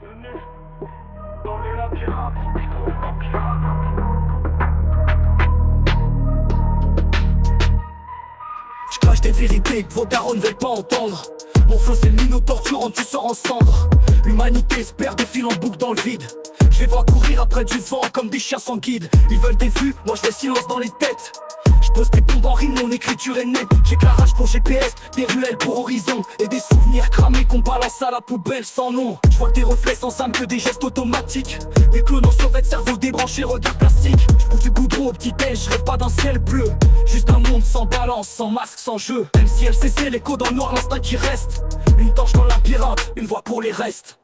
Bienvenue dans les labyrinthes. Je crache des vérités que vos darons ne veulent pas entendre. Mon flow c'est le minotaure, tu rentres, tu sors en cendres. L'humanité se perd des fils en boucle dans le vide. Je les vois courir après du vent comme des chiens sans guide. Ils veulent des vues, moi je les silence dans les têtes. Je pose des bombes en rime, mon écriture est nette. J'éclairage pour GPS, des ruelles pour horizon. Et des souvenirs cramés qu'on balance à la poubelle sans nom. Je vois des reflets sans âme que des gestes automatiques. Des clones en sauvette, cerveau débranché, regard plastique. Je bouffe du goudron au petit-déj, je rêve pas d'un ciel bleu. Juste un monde sans balance, sans masque, sans jeu. Même si LCC, l'écho dans le noir, l'instinct qui reste. Une torche dans le labyrinthe, une voix pour les restes.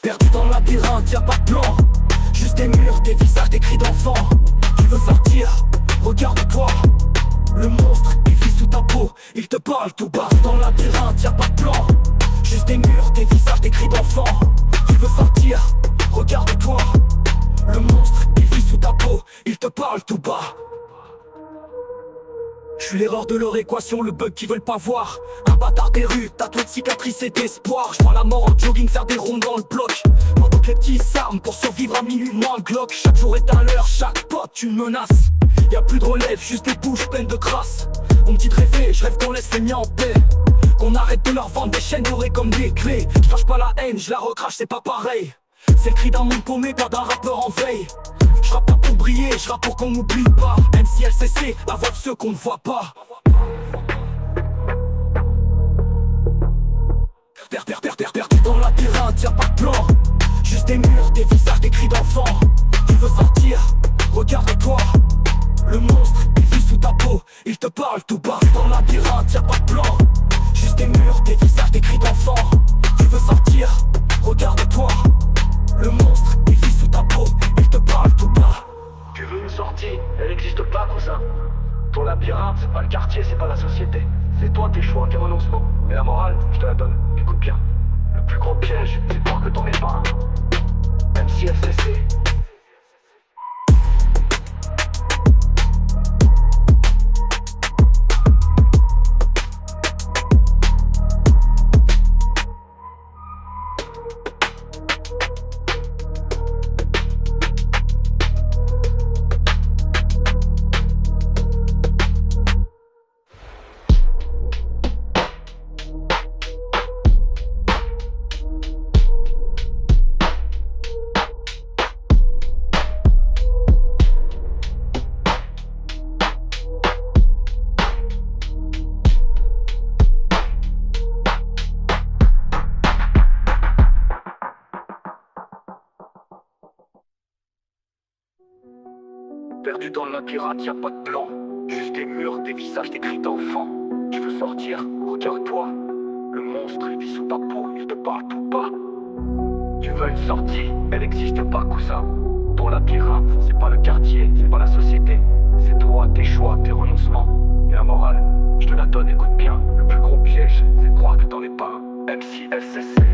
Perdu dans le labyrinthe, y'a pas de plan. Juste des murs, des visages, des cris d'enfants. Tu veux sortir, regarde-toi. Le monstre, il vit sous ta peau, il te parle tout bas. Dans le labyrinthe, y'a pas de plan. Juste des murs, des visages, des cris d'enfants. Tu veux sortir, regarde-toi. Le monstre, il vit sous ta peau, il te parle tout bas. Je suis l'erreur de leur équation, le bug qu'ils veulent pas voir. Un bâtard des rues, tatoué de cicatrices et d'espoir. Je vois la mort en jogging faire des rondes dans le bloc. Pendant que les petits s'arment pour survivre à minuit, moi un Glock. Chaque jour est à l'heure, chaque pote une menace. Y'a plus de relève, juste des bouches pleines de crasse. On me dit de rêver, je rêve qu'on laisse les miens en paix. Qu'on arrête de leur vendre des chaînes dorées comme des clés. Je lâche pas la haine, je la recrache, c'est pas pareil. C'est le cri d'un monde paumé, pas d'un rappeur en veille. Je rappe pas pour briller, je rappe pour qu'on m'oublie pas. Même si LCC, la voix de ceux qu'on ne voit pas. Perdu dans le labyrinthe, y'a pas de plan. Juste des murs, des visages, des cris d'enfants. Tu veux sortir, regarde-toi. Le monstre, il vit sous ta peau, il te parle tout bas. Dans le labyrinthe, y'a pas de plan. Juste des murs, des visages, des cris d'enfants. Tu veux sortir, regarde-toi. Le monstre, il vit sous ta peau, il te parle tout bas. Tu veux une sortie, elle n'existe pas, cousin. Ton labyrinthe, c'est pas le quartier, c'est pas la société. C'est toi tes choix, tes renoncements. Et la morale, je te la donne, écoute bien. Le plus gros piège, c'est de voir que t'en es pas un. Même si LCC. Perdu dans le labyrinthe, y'a pas de plan. Juste des murs, des visages, des cris d'enfants. Tu veux sortir, regarde-toi. Le monstre, il vit sous ta peau, il te parle tout bas. Tu veux une sortie, elle n'existe pas, cousin. Ton labyrinthe, c'est pas le quartier, c'est pas la société. C'est toi, tes choix, tes renoncements. Et la morale, je te la donne, écoute bien. Le plus gros piège, c'est de croire que t'en es pas un. Même si LCC.